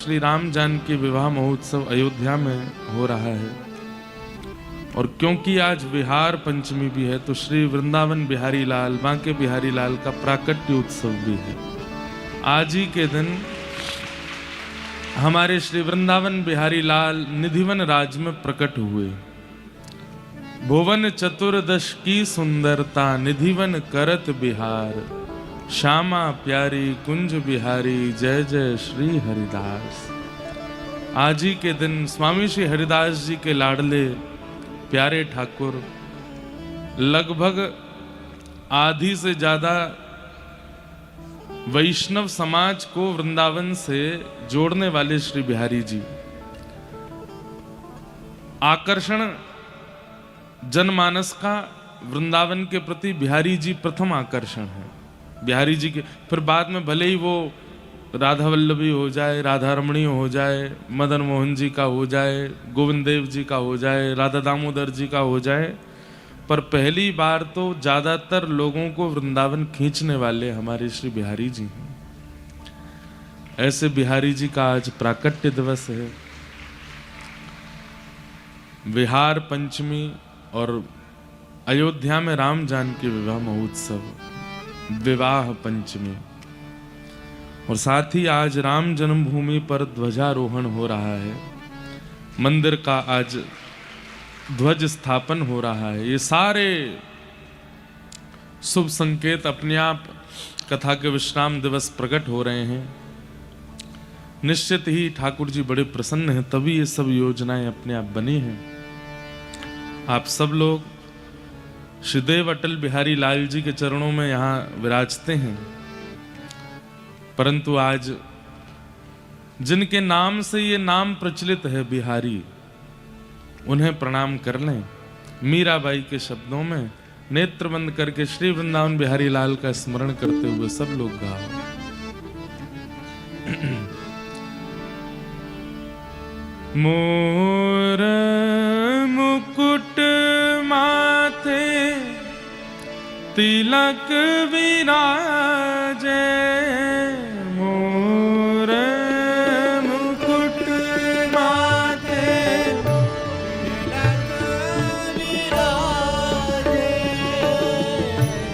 श्री राम जानकी विवाह महोत्सव अयोध्या में हो रहा है और क्योंकि आज विहार पंचमी भी है तो श्री वृंदावन बिहारी लाल बांके बिहारी लाल का प्राकट्य उत्सव भी है। आज ही के दिन हमारे श्री वृंदावन बिहारी लाल निधिवन राज में प्रकट हुए। भुवन चतुर्दश की सुंदरता निधिवन करत बिहार, श्यामा प्यारी कुंज बिहारी जय जय श्री हरिदास। आज ही के दिन स्वामी श्री हरिदास जी के लाडले प्यारे ठाकुर लगभग आधी से ज्यादा वैष्णव समाज को वृंदावन से जोड़ने वाले श्री बिहारी जी आकर्षण जनमानस का वृंदावन के प्रति बिहारी जी प्रथम आकर्षण है। बिहारी जी के फिर बाद में भले ही वो राधा वल्लभी हो जाए, राधा रमणी हो जाए, मदन मोहन जी का हो जाए, गोविंद देव जी का हो जाए, राधा दामोदर जी का हो जाए, पर पहली बार तो ज्यादातर लोगों को वृंदावन खींचने वाले हमारे श्री बिहारी जी हैं। ऐसे बिहारी जी का आज प्राकट्य दिवस है। विहार पंचमी और अयोध्या में राम जानकी विवाह महोत्सव, विवाह पंचमी, और साथ ही आज राम जन्मभूमि पर ध्वजारोहण हो रहा है। मंदिर का आज ध्वज स्थापन हो रहा है। ये सारे शुभ संकेत अपने आप कथा के विश्राम दिवस प्रकट हो रहे हैं। निश्चित ही ठाकुर जी बड़े प्रसन्न हैं, तभी ये सब योजनाएं अपने आप बनी हैं। आप सब लोग श्रीदेव अटल बिहारी लाल जी के चरणों में यहाँ विराजते हैं, परंतु आज जिनके नाम से ये नाम प्रचलित है बिहारी, उन्हें प्रणाम कर लें। मीराबाई के शब्दों में नेत्र बंद करके श्री वृंदावन बिहारी लाल का स्मरण करते हुए सब लोग गाओ। मोर मुकुट माथे तिलक विराजे, मोर मुकुट माथे तिलक विराजे,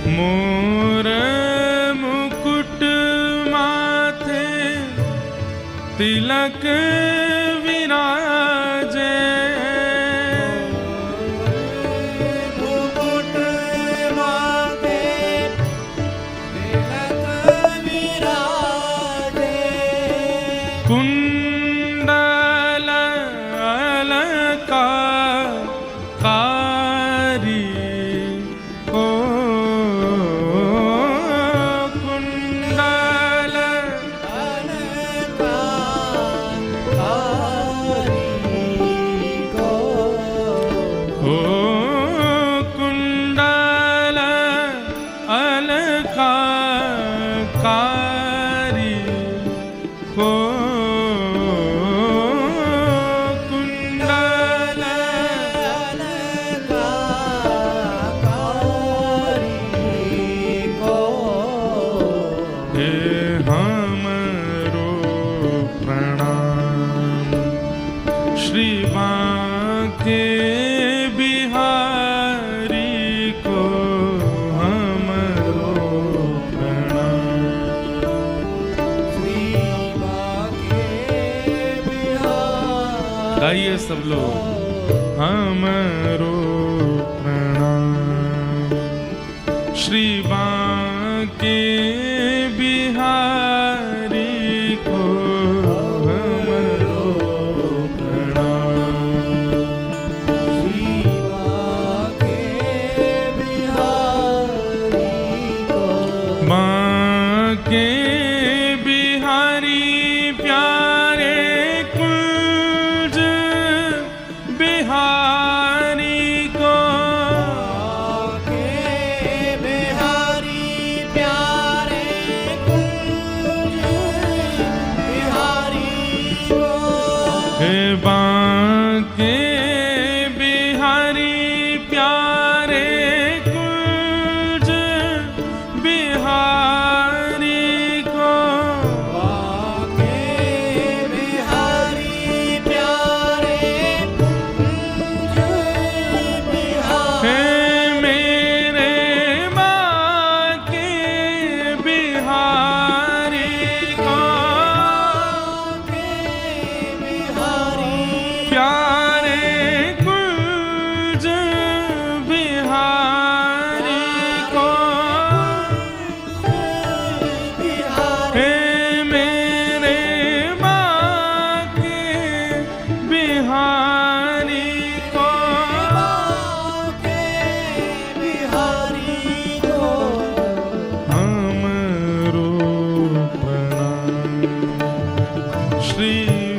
मोर मुकुट माथे तिलक विराजे, कुंडल अलंकारी हो, कुंडल अलंकारी हो, कुंडल अलंकारी हो, श्री बांके बिहारी को हमरो प्रणाम, श्री बांके बिहारी, गाइए सब लोग, हमरो प्रणाम, श्री बांके बिहारी को बांके बिहारी प्यारे कुंज बिहारी को, बांके बिहारी प्यारे कुंज बिहारी को, हे बांके बिहारी प्यारे कुंज बिहारी को, बांके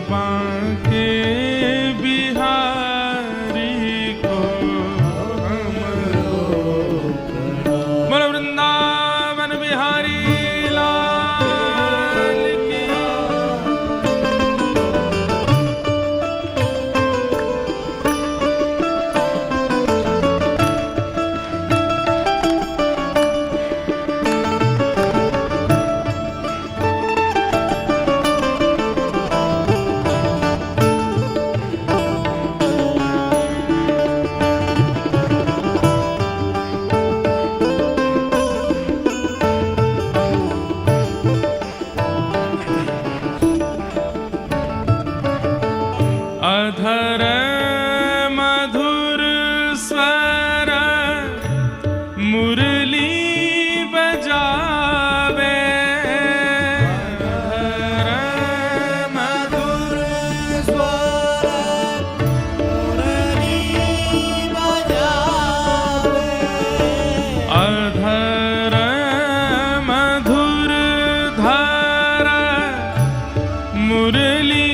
बांके बिहारी को हमरो बोलो वृंदावन बिहारी लाल की। अधर मधुर स्वर मुरली बजावे, अधर मधुर स्वर मुरली बजावे, अधर मधुर धर मुरली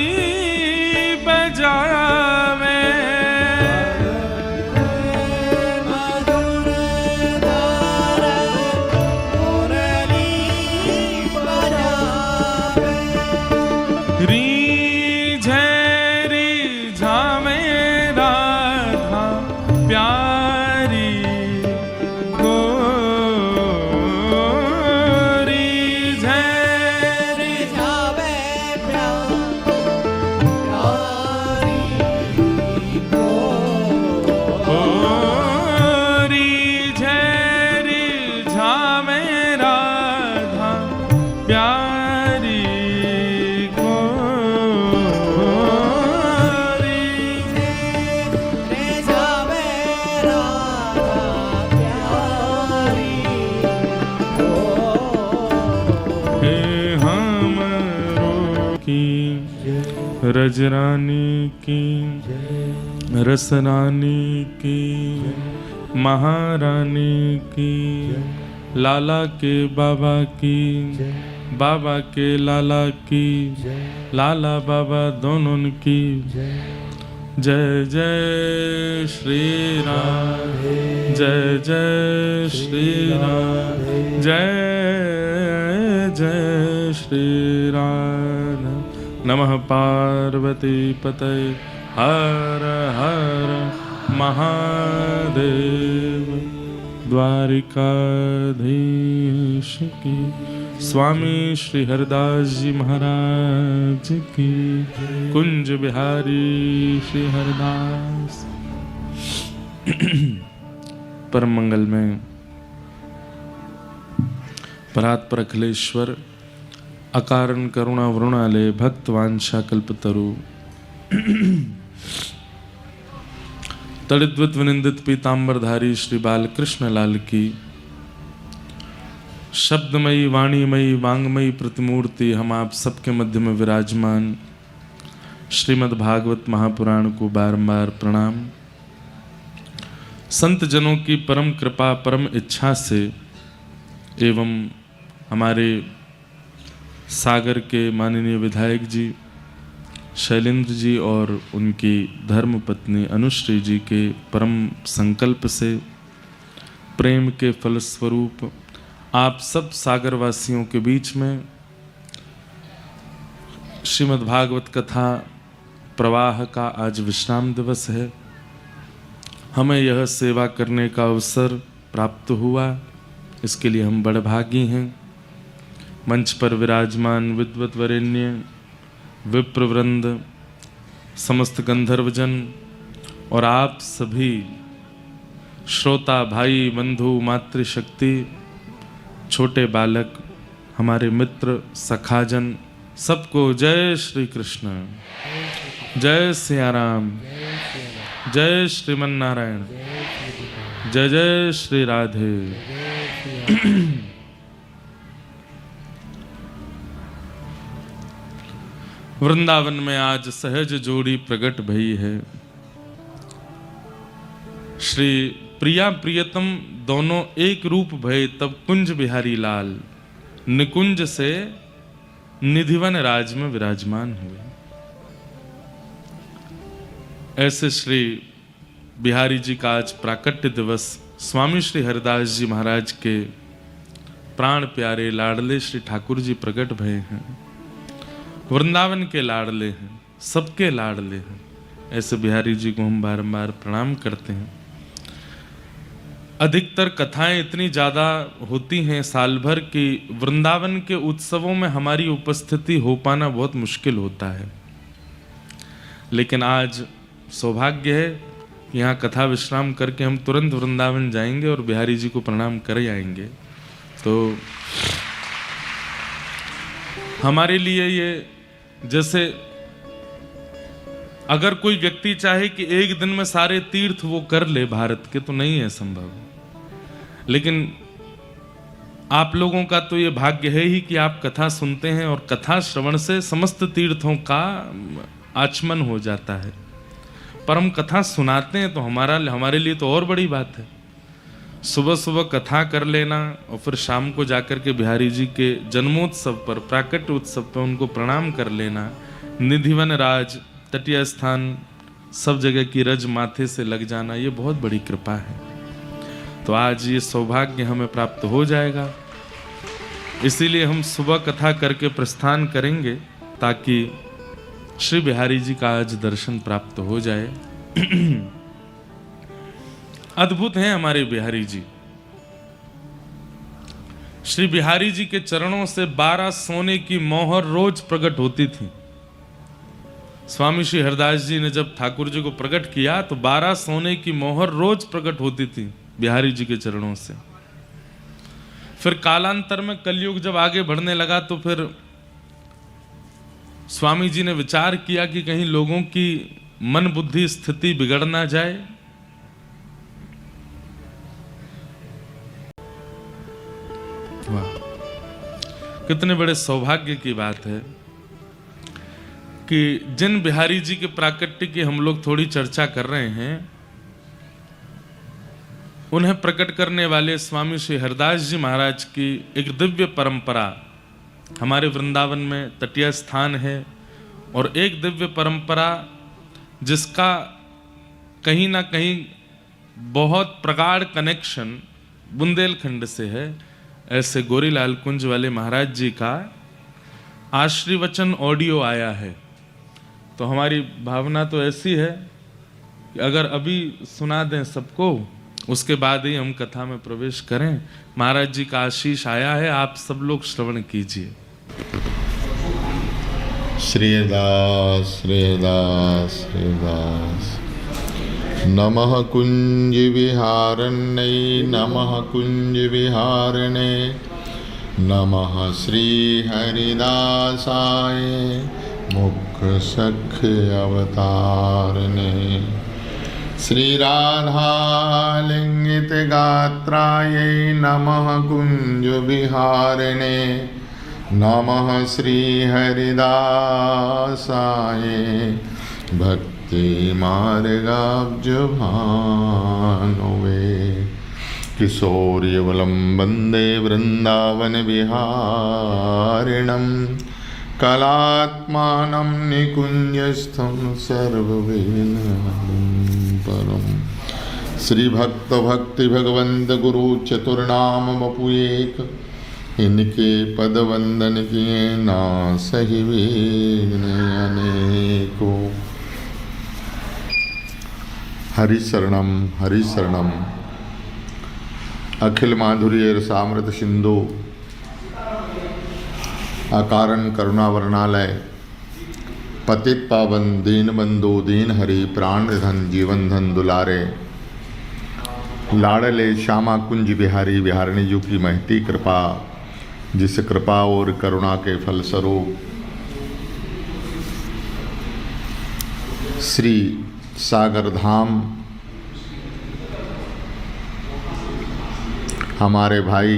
बजावे, मधुर धार मुरली बजावे, रीझे रीझावे राधा प्यारी को, रीझे रीझावे रजरानी की रसरानी की महारानी की, लाला के बाबा की बाबा के लाला की, लाला बाबा दोनों की। जय जय श्री राम, जय जय श्री राम, जय जय श्री राम। नमः पार्वती पतये हर हर महादेव। द्वारिकाधीश की स्वामी श्री हरदास जी महाराज की, कुंज बिहारी श्री हरदास। परम मंगल में परात्पर अखिलेश्वर अकारण करुणा वरुणालय भक्त वांछा कल्पतरु तड़िद्वत विनिंदित पीतांबरधारी श्री बालकृष्ण लाल की शब्दमयी वाणीमयी वांगमयी प्रतिमूर्ति हम आप सबके मध्य में विराजमान श्रीमद् भागवत महापुराण को बारंबार प्रणाम। संत जनों की परम कृपा परम इच्छा से एवं हमारे सागर के माननीय विधायक जी शैलेंद्र जी और उनकी धर्मपत्नी अनुश्री जी के परम संकल्प से प्रेम के फलस्वरूप आप सब सागरवासियों के बीच में श्रीमद् भागवत कथा प्रवाह का आज विश्राम दिवस है। हमें यह सेवा करने का अवसर प्राप्त हुआ, इसके लिए हम बड़े भागी हैं। मंच पर विराजमान विद्वत वरेण्य विप्रवृंद, समस्त गंधर्वजन और आप सभी श्रोता भाई बंधु मातृशक्ति, छोटे बालक, हमारे मित्र सखाजन, सबको जय श्री कृष्ण, जय सिया राम, जय श्रीमन नारायण, जय जय श्री राधे। वृंदावन में आज सहज जोड़ी प्रकट भई है। श्री प्रिया प्रियतम दोनों एक रूप भय तब कुंज बिहारी लाल निकुंज से निधिवन राज में विराजमान हुए। ऐसे श्री बिहारी जी का आज प्राकट्य दिवस स्वामी श्री हरिदास जी महाराज के प्राण प्यारे लाडले श्री ठाकुर जी प्रकट भये हैं। वृंदावन के लाडले हैं, सबके लाडले हैं। ऐसे बिहारी जी को हम बारंबार प्रणाम करते हैं। अधिकतर कथाएं इतनी ज़्यादा होती हैं साल भर कि वृंदावन के उत्सवों में हमारी उपस्थिति हो पाना बहुत मुश्किल होता है। लेकिन आज सौभाग्य है कि यहाँ कथा विश्राम करके हम तुरंत वृंदावन जाएंगे और बिहारी जी को प्रणाम कर आएंगे। तो हमारे लिए ये, जैसे अगर कोई व्यक्ति चाहे कि एक दिन में सारे तीर्थ वो कर ले भारत के, तो नहीं है संभव। लेकिन आप लोगों का तो ये भाग्य है ही कि आप कथा सुनते हैं और कथा श्रवण से समस्त तीर्थों का आचमन हो जाता है। पर हम कथा सुनाते हैं तो हमारे लिए तो और बड़ी बात है। सुबह सुबह कथा कर लेना और फिर शाम को जाकर के बिहारी जी के जन्मोत्सव पर, प्राकट्य उत्सव पर उनको प्रणाम कर लेना। निधिवन राज, तटीय स्थान, सब जगह की रज माथे से लग जाना, ये बहुत बड़ी कृपा है। तो आज ये सौभाग्य हमें प्राप्त हो जाएगा। इसीलिए हम सुबह कथा करके प्रस्थान करेंगे ताकि श्री बिहारी जी का आज दर्शन प्राप्त हो जाए। अद्भुत हैं हमारे बिहारी जी। श्री बिहारी जी के चरणों से 12 सोने की मोहर रोज प्रकट होती थी। स्वामी श्री हरदास जी ने जब ठाकुर जी को प्रकट किया तो 12 सोने की मोहर रोज प्रकट होती थी बिहारी जी के चरणों से। फिर कालांतर में कलयुग जब आगे बढ़ने लगा तो फिर स्वामी जी ने विचार किया कि कहीं लोगों की मन बुद्धि स्थिति बिगड़ ना जाए। वाह, कितने बड़े सौभाग्य की बात है कि जिन बिहारी जी के प्राकट्य की हम लोग थोड़ी चर्चा कर रहे हैं, उन्हें प्रकट करने वाले स्वामी श्री हरदास जी महाराज की एक दिव्य परंपरा हमारे वृंदावन में तटीय स्थान है। और एक दिव्य परंपरा जिसका कहीं ना कहीं बहुत प्रगाढ़ कनेक्शन बुंदेलखंड से है, ऐसे गोरीलाल कुंज वाले महाराज जी का आशीर्वचन ऑडियो आया है। तो हमारी भावना तो ऐसी है कि अगर अभी सुना दें सबको, उसके बाद ही हम कथा में प्रवेश करें। महाराज जी का आशीष आया है, आप सब लोग श्रवण कीजिए। श्रीदास श्रीदास श्रीदास। नमः कुंज विहारण्यै नमः कुंज विहारणे नमः श्री हरिदासाय मुख्य सख्य अवतारणे श्री राधा लिंगित गात्रायै नमः कुंज विहारणे नमः श्री हरिदासाय भक्ति मार्गाब्ज भानुवे किशोर्यवलं वन्दे वृन्दावन विहारिणं कलात्मानं निकुञ्जस्थं सर्ववेदं परम्। श्री भक्त भक्ति भगवंत गुरु चतुर्नाम वपु एक, इनके पद वंदन किए ना सही वेद अनेको। हरि शरणम अखिल माधुर्य रसामृत सिंधु अकारण करुणा वर्णालय पतित पावन दीन बंधु दीन हरि प्राण धन जीवन धन दुलारे लाडले श्यामा कुंज बिहारी बिहारिणी जी की महती कृपा, जिस कृपा और करुणा के फलस्वरूप श्री सागर धाम हमारे भाई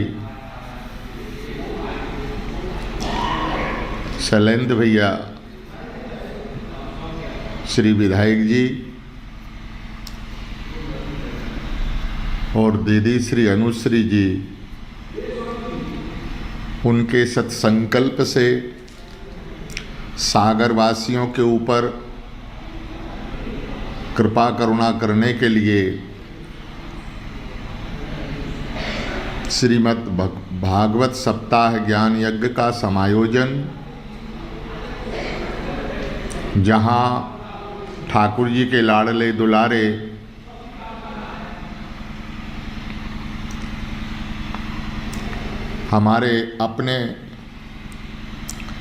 शैलेंद्र भैया, श्री विधायक जी और दीदी श्री अनुश्री जी, उनके सत्संकल्प से सागर वासियों के ऊपर कृपा करुणा करने के लिए श्रीमद् भागवत सप्ताह ज्ञान यज्ञ का समायोजन, जहाँ ठाकुर जी के लाडले दुलारे हमारे अपने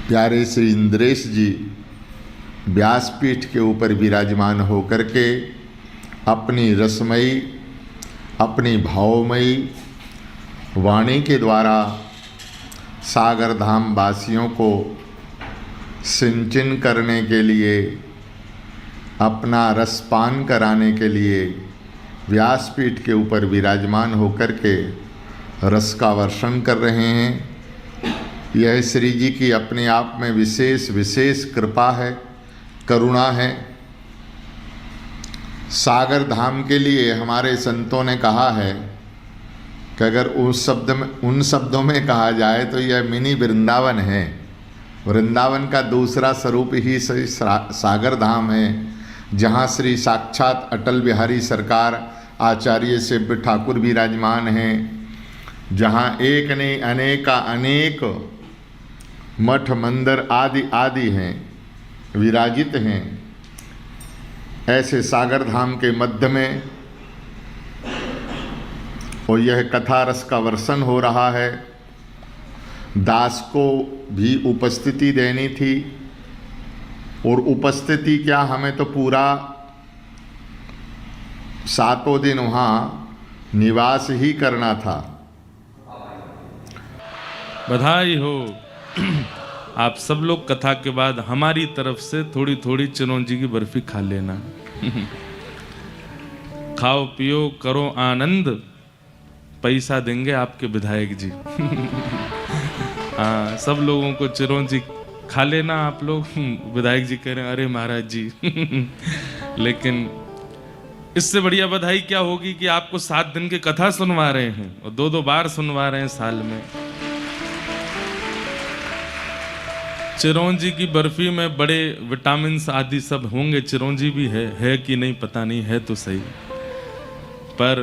प्यारे श्री इंद्रेश जी व्यासपीठ के ऊपर विराजमान होकर के अपनी रसमयी, अपनी भावमयी वाणी के द्वारा सागर धाम वासियों को सिंचन करने के लिए, अपना रसपान कराने के लिए व्यासपीठ के ऊपर विराजमान होकर के रस का वर्षण कर रहे हैं। यह श्री जी की अपने आप में विशेष कृपा है, करुणा है। सागर धाम के लिए हमारे संतों ने कहा है कि अगर उन शब्दों में कहा जाए तो यह मिनी वृंदावन है। वृंदावन का दूसरा स्वरूप ही श्री सागर धाम है, जहाँ श्री साक्षात अटल बिहारी सरकार आचार्य शिव ठाकुर विराजमान हैं, जहाँ एक ने अनेक मठ मंदिर आदि हैं, विराजित हैं। ऐसे सागर धाम के मध्य में और यह कथा रस का वर्षण हो रहा है। दास को भी उपस्थिति देनी थी, और उपस्थिति क्या, हमें तो पूरा 7 दिन वहाँ निवास ही करना था। बधाई हो। आप सब लोग कथा के बाद हमारी तरफ से थोड़ी थोड़ी चिरौंजी की बर्फी खा लेना। खाओ पियो करो आनंद, पैसा देंगे आपके विधायक जी। हाँ, सब लोगों को चिरौंजी खा लेना आप लोग। विधायक जी कह रहे हैं अरे महाराज जी। लेकिन इससे बढ़िया बधाई क्या होगी कि आपको 7 दिन की कथा सुनवा रहे हैं और 2-2 बार सुनवा रहे हैं साल में। चिरौंजी की बर्फी में बड़े विटामिन आदि सब होंगे। चिरौंजी भी है कि नहीं पता नहीं, है तो सही, पर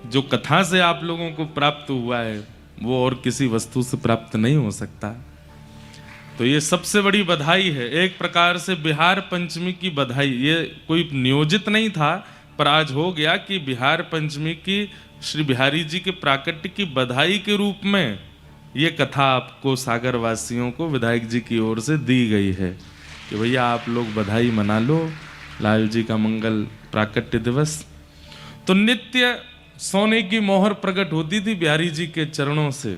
जो कथा से आप लोगों को प्राप्त हुआ है वो और किसी वस्तु से प्राप्त नहीं हो सकता। तो ये सबसे बड़ी बधाई है, एक प्रकार से बिहार पंचमी की बधाई। ये कोई नियोजित नहीं था, पर आज हो गया कि बिहार पंचमी की श्री बिहारी जी के प्राकट्य की बधाई के रूप में ये कथा आपको सागर वासियों को विधायक जी की ओर से दी गई है कि भैया आप लोग बधाई मना लो, लाल जी का मंगल प्राकट्य दिवस। तो नित्य सोने की मोहर प्रकट होती थी बिहारी जी के चरणों से।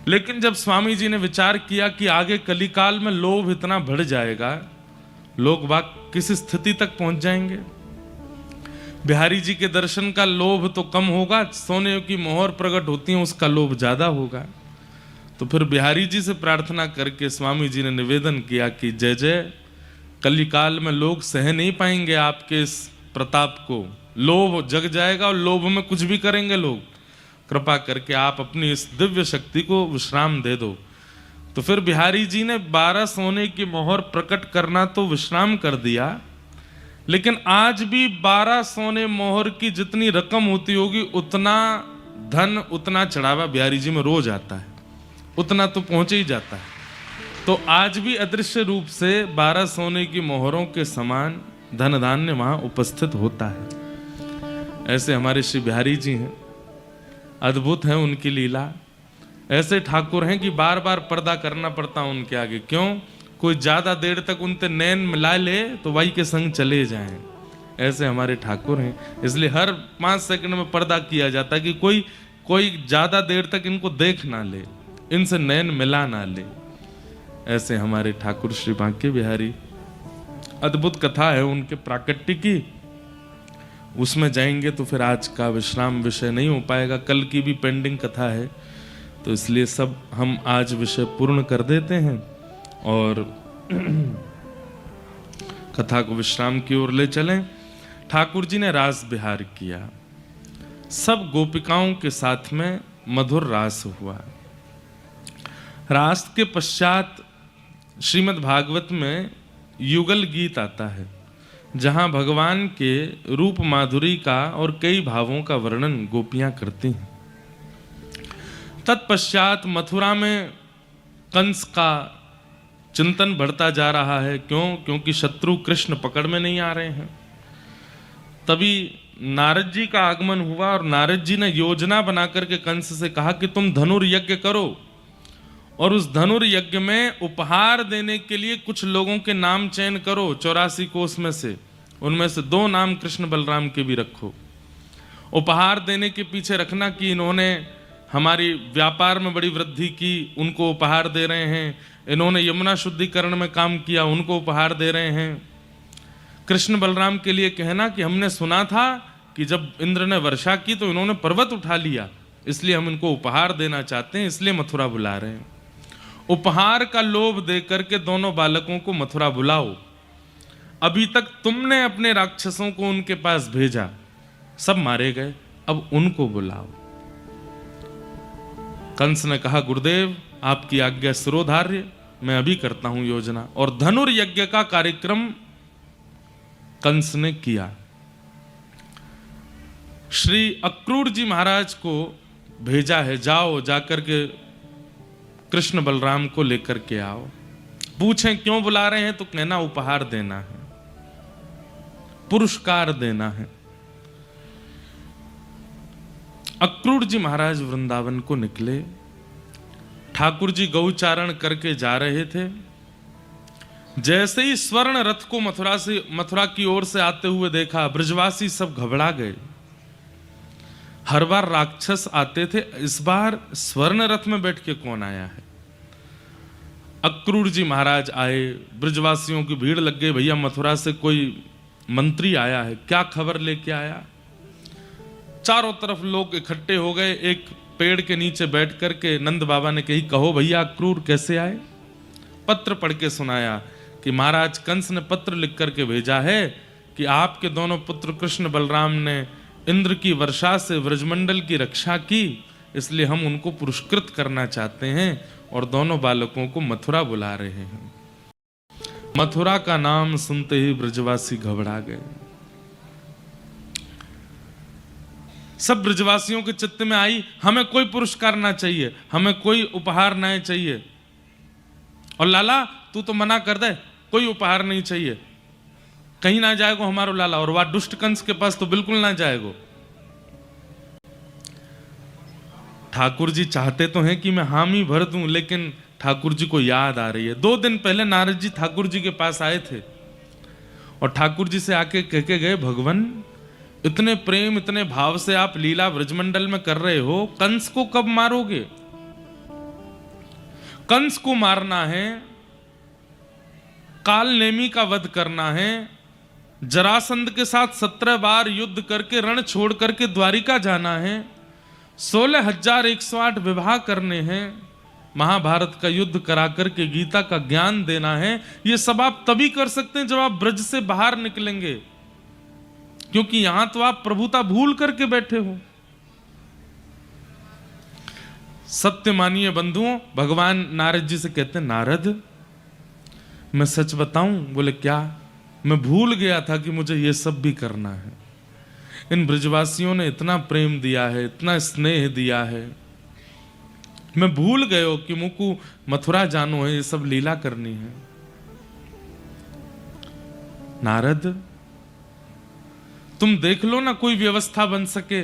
लेकिन जब स्वामी जी ने विचार किया कि आगे कलिकाल में लोभ इतना बढ़ जाएगा, लोग बाग किस स्थिति तक पहुंच जाएंगे, बिहारी जी के दर्शन का लोभ तो कम होगा, सोने की मोहर प्रकट होती है उसका लोभ ज्यादा होगा। तो फिर बिहारी जी से प्रार्थना करके स्वामी जी ने निवेदन किया कि जय जय, कलिकाल में लोग सह नहीं पाएंगे आपके इस प्रताप को, लोभ जग जाएगा और लोभ में कुछ भी करेंगे लोग। कृपा करके आप अपनी इस दिव्य शक्ति को विश्राम दे दो। तो फिर बिहारी जी ने 12 सोने की मोहर प्रकट करना तो विश्राम कर दिया, लेकिन आज भी 12 सोने मोहर की जितनी रकम होती होगी उतना धन, उतना चढ़ावा बिहारी जी में रोज आता है, उतना तो पहुंचे ही जाता है। तो आज भी अदृश्य रूप से 12 सोने की मोहरों के समान धन धान्य वहां उपस्थित होता है। ऐसे हमारे श्री बिहारी जी हैं, अद्भुत है उनकी लीला। ऐसे ठाकुर हैं कि बार बार पर्दा करना पड़ता उनके आगे। क्यों? कोई ज्यादा देर तक उनसे नैन मिला ले तो वही के संग चले जाएं। ऐसे हमारे ठाकुर हैं, इसलिए हर 5 सेकंड में पर्दा किया जाता है कि कोई ज्यादा देर तक इनको देख ना ले, इनसे नैन मिला ना ले। ऐसे हमारे ठाकुर श्री बांके बिहारी। अद्भुत कथा है उनके प्राकट्य की, उसमें जाएंगे तो फिर आज का विश्राम विषय नहीं हो पाएगा, कल की भी पेंडिंग कथा है, तो इसलिए सब हम आज विषय पूर्ण कर देते हैं और कथा को विश्राम की ओर ले चलें। ठाकुर जी ने रास बिहार किया, सब गोपिकाओं के साथ में मधुर रास हुआ। रास के पश्चात श्रीमद् भागवत में युगल गीत आता है। जहां भगवान के रूप माधुरी का और कई भावों का वर्णन गोपियां करती हैं। तत्पश्चात मथुरा में कंस का चिंतन बढ़ता जा रहा है। क्योंकि शत्रु कृष्ण पकड़ में नहीं आ रहे हैं। तभी नारद जी का आगमन हुआ और नारद जी ने योजना बना करके कंस से कहा कि तुम धनुर्यज्ञ करो और उस धनुर्यज्ञ में उपहार देने के लिए कुछ लोगों के नाम चयन करो 84 कोष में से, उनमें से 2 नाम कृष्ण बलराम के भी रखो। उपहार देने के पीछे रखना कि इन्होंने हमारी व्यापार में बड़ी वृद्धि की, उनको उपहार दे रहे हैं। इन्होंने यमुना शुद्धिकरण में काम किया, उनको उपहार दे रहे हैं। कृष्ण बलराम के लिए कहना कि हमने सुना था कि जब इंद्र ने वर्षा की तो इन्होंने पर्वत उठा लिया, इसलिए हम इनको उपहार देना चाहते हैं, इसलिए मथुरा बुला रहे हैं। उपहार का लोभ दे करके दोनों बालकों को मथुरा बुलाओ। अभी तक तुमने अपने राक्षसों को उनके पास भेजा, सब मारे गए, अब उनको बुलाओ। कंस ने कहा गुरुदेव आपकी आज्ञा शिरोधार्य, मैं अभी करता हूं योजना। और धनुर्यज्ञ का कार्यक्रम कंस ने किया। श्री अक्रूर जी महाराज को भेजा है, जाओ जाकर के कृष्ण बलराम को लेकर के आओ। पूछें क्यों बुला रहे हैं तो कहना उपहार देना है, पुरस्कार देना है। अक्रूर जी महाराज वृंदावन को निकले। ठाकुर जी गौचारण करके जा रहे थे। जैसे ही स्वर्ण रथ को मथुरा की ओर से आते हुए देखा, ब्रजवासी सब घबरा गए। हर बार राक्षस आते थे, इस बार स्वर्ण रथ में बैठ के कौन आया है। अक्रूर जी महाराज आए, ब्रजवासियों की भीड़ लग गई, भैया मथुरा से कोई मंत्री आया है, क्या खबर लेके आया। चारों तरफ लोग इकट्ठे हो गए। एक पेड़ के नीचे बैठ करके नंद बाबा ने कही, कहो भैया अक्रूर कैसे आए। पत्र पढ़ के सुनाया कि महाराज कंस ने पत्र लिख करके भेजा है कि आपके दोनों पुत्र कृष्ण बलराम ने इंद्र की वर्षा से व्रजमंडल की रक्षा की, इसलिए हम उनको पुरस्कृत करना चाहते हैं और दोनों बालकों को मथुरा बुला रहे हैं। मथुरा का नाम सुनते ही ब्रजवासी घबरा गए। सब ब्रजवासियों के चित्त में आई, हमें कोई पुरस्कार ना चाहिए, हमें कोई उपहार ना चाहिए। और लाला तू तो मना कर दे, कोई उपहार नहीं चाहिए, कहीं ना जाएगो हमारो लाला। और वह दुष्ट कंस के पास तो बिल्कुल ना जाएगो। ठाकुर जी चाहते तो हैं कि मैं हामी भर दूं, लेकिन ठाकुर जी को याद आ रही है। 2 दिन पहले नारद जी ठाकुर जी के पास आए थे और ठाकुर जी से आके कह के गए, भगवान इतने प्रेम इतने भाव से आप लीला व्रजमंडल में कर रहे हो, कंस को कब मारोगे। कंस को मारना है, काल नेमी का वध करना है, जरासंध के साथ 17 बार युद्ध करके रण छोड़ करके द्वारिका जाना है, 16,108 विवाह करने हैं, महाभारत का युद्ध करा करके गीता का ज्ञान देना है। ये सब आप तभी कर सकते हैं जब आप ब्रज से बाहर निकलेंगे, क्योंकि यहां तो आप प्रभुता भूल करके बैठे हो। सत्य मानिए बंधुओं, भगवान नारद जी से कहते हैं, नारद मैं सच बताऊं। बोले क्या। मैं भूल गया था कि मुझे ये सब भी करना है। इन ब्रजवासियों ने इतना प्रेम दिया है, इतना स्नेह दिया है, मैं भूल गयो कि मुझको मथुरा जानो है, ये सब लीला करनी है। नारद तुम देख लो ना कोई व्यवस्था बन सके।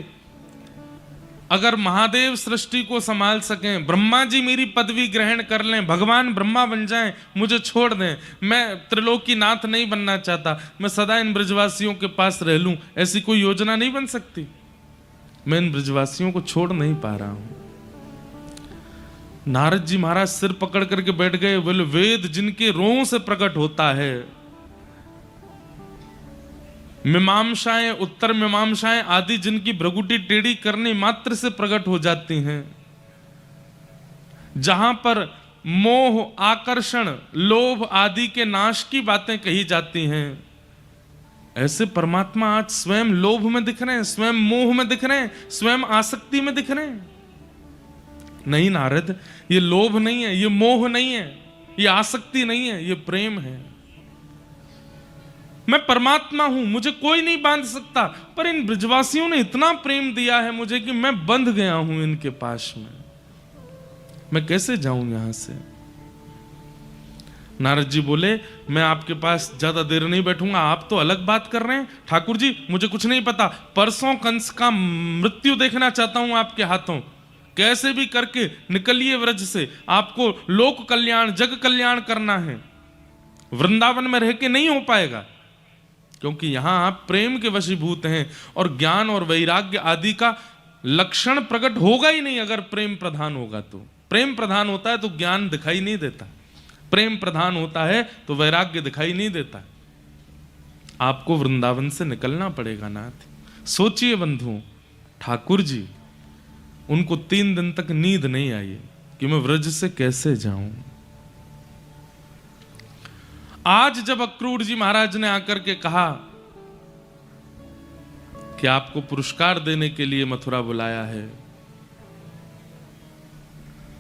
अगर महादेव सृष्टि को संभाल सकें, ब्रह्मा जी मेरी पदवी ग्रहण कर लें, भगवान ब्रह्मा बन जाएं, मुझे छोड़ दें, मैं त्रिलोकी नाथ नहीं बनना चाहता, मैं सदा इन ब्रजवासियों के पास रह लूं, ऐसी कोई योजना नहीं बन सकती। मैं इन ब्रजवासियों को छोड़ नहीं पा रहा हूं। नारद जी महाराज सिर पकड़ करके बैठ गए। बोले वेद जिनके रों से प्रकट होता है, मीमांसाएं उत्तर मीमांसाएं आदि जिनकी भ्रगुटी टेढ़ी करने मात्र से प्रकट हो जाती हैं, जहां पर मोह आकर्षण लोभ आदि के नाश की बातें कही जाती हैं, ऐसे परमात्मा आज स्वयं लोभ में दिख रहे हैं, स्वयं मोह में दिख रहे हैं, स्वयं आसक्ति में दिख रहे हैं। नहीं नारद, ये लोभ नहीं है, ये मोह नहीं है, ये आसक्ति नहीं है, ये प्रेम है। मैं परमात्मा हूं, मुझे कोई नहीं बांध सकता, पर इन ब्रजवासियों ने इतना प्रेम दिया है मुझे कि मैं बंध गया हूं इनके पास में, मैं कैसे जाऊं यहां से। नारद जी बोले, मैं आपके पास ज्यादा देर नहीं बैठूंगा, आप तो अलग बात कर रहे हैं। ठाकुर जी मुझे कुछ नहीं पता, परसों कंस का मृत्यु देखना चाहता हूं आपके हाथों, कैसे भी करके निकलिए व्रज से, आपको लोक कल्याण जग कल्याण करना है, वृंदावन में रह के नहीं हो पाएगा, क्योंकि यहां आप प्रेम के वशीभूत हैं और ज्ञान और वैराग्य आदि का लक्षण प्रकट होगा ही नहीं। अगर प्रेम प्रधान होगा तो, प्रेम प्रधान होता है तो ज्ञान दिखाई नहीं देता, प्रेम प्रधान होता है तो वैराग्य दिखाई नहीं देता। आपको वृंदावन से निकलना पड़ेगा नाथ। सोचिए बंधुओं, ठाकुर जी उनको 3 दिन तक नींद नहीं आई कि मैं व्रज से कैसे जाऊं। आज जब अक्रूर जी महाराज ने आकर के कहा कि आपको पुरस्कार देने के लिए मथुरा बुलाया है,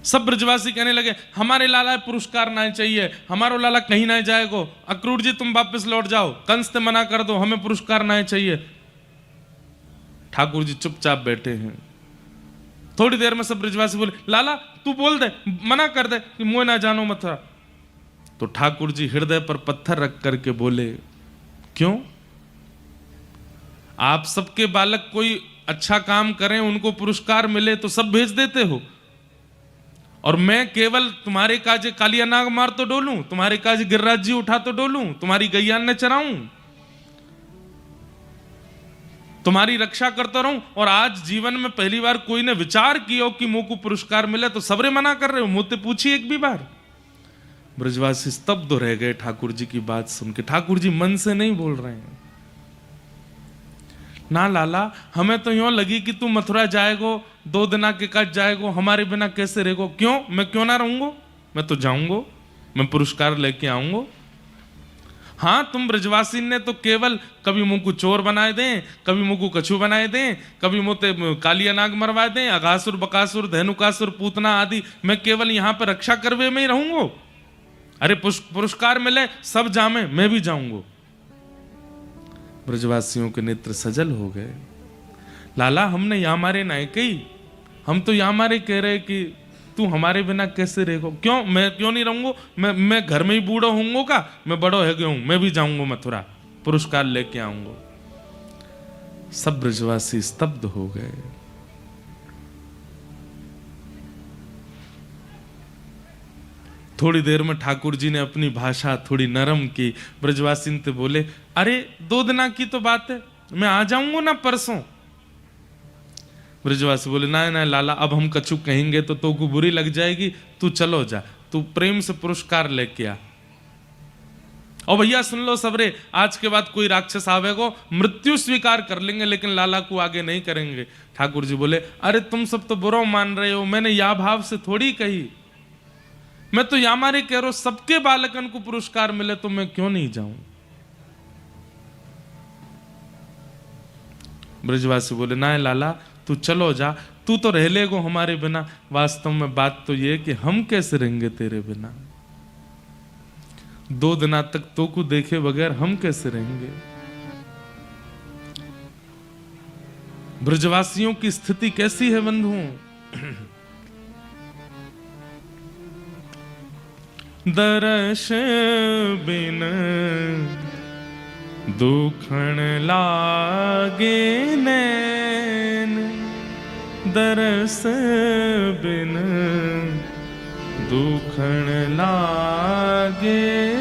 सब ब्रजवासी कहने लगे, हमारे लाला पुरस्कार ना चाहिए, हमारो लाला कहीं ना जाएगो, अक्रूर जी तुम वापस लौट जाओ, कंस से मना कर दो, हमें पुरस्कार ना चाहिए। ठाकुर जी चुपचाप बैठे हैं। थोड़ी देर में सब ब्रजवासी बोले, लाला तू बोल दे, मना कर दे कि मुझे ना जानो मथुरा। तो ठाकुर जी हृदय पर पत्थर रख करके बोले, क्यों? आप सबके बालक कोई अच्छा काम करें, उनको पुरस्कार मिले तो सब भेज देते हो, और मैं केवल तुम्हारे काजे कालिया नाग मार तो डोलूं, तुम्हारे काजे गिरिराज जी उठा तो डोलूं, तुम्हारी गैया ने चराऊं, तुम्हारी रक्षा करता रहूं, और आज जीवन में पहली बार कोई ने विचार किया कि मुंह को पुरस्कार मिले तो सबरे मना कर रहे हो, मुझसे पूछिए एक भी बार। ब्रजवासी स्तब्ध रह गए ठाकुर जी की बात सुन के। ठाकुर जी मन से नहीं बोल रहे हैं, ना लाला हमें तो यूं लगी कि तू मथुरा जाएगो, 2 दिना के कट जाएगो, हमारे बिना कैसे रहेगो। क्यों? मैं क्यों ना रहूंगो, मैं तो जाऊंगो, मैं पुरस्कार लेके आऊंगो। हाँ तुम ब्रजवासी ने तो केवल कभी मुंह को चोर बनाए दें, कभी मुंह को कछू बनाए दें, कभी मुझे कालिया नाग मरवा दें, अघासुर बकासुर धेनुकासुर पूतना आदि, मैं केवल यहां पर रक्षा करवे में ही रहूंगो। अरे पुरस्कार मिले सब जामे, मैं भी जाऊंगो। ब्रजवासियों के नेत्र सजल हो गए। लाला हमने यहाँ मारे नहीं कही, हम तो यहाँ मारे कह रहे कि तू हमारे बिना कैसे रहेगो। क्यों? मैं क्यों नहीं रहूंगा, मैं घर में ही बूढ़ो होऊंगा का, मैं बड़ो है गया हूं, मैं भी जाऊंगा मथुरा, पुरस्कार लेके आऊंगा। सब ब्रजवासी स्तब्ध हो गए। थोड़ी देर में ठाकुर जी ने अपनी भाषा थोड़ी नरम की, ब्रजवासी से बोले, अरे 2 दिना की तो बात है, मैं आ जाऊंगा ना परसों। ब्रजवासी बोले, ना ना लाला अब हम कछु कहेंगे तो को बुरी लग जाएगी, तू चलो जा, तू प्रेम से पुरस्कार लेके आ। और भैया सुन लो सबरे, आज के बाद कोई राक्षस आवेगो मृत्यु स्वीकार कर लेंगे, लेकिन लाला को आगे नहीं करेंगे। ठाकुर जी बोले, अरे तुम सब तो बुरा मान रहे हो, मैंने या भाव से थोड़ी कही, मैं तो यामारे कह रहा हूं सबके बालकन को पुरस्कार मिले तो मैं क्यों नहीं जाऊं। ब्रजवासी बोले, ना लाला तू चलो जा, तू तो रह लेगो हमारे बिना। वास्तव में बात तो ये कि हम कैसे रहेंगे तेरे बिना, 2 दिना तक तो को देखे बगैर हम कैसे रहेंगे। ब्रजवासियों की स्थिति कैसी है बंधुओं? दरस बिन दुखण लागे नैन, दरस बिन दुखण लागे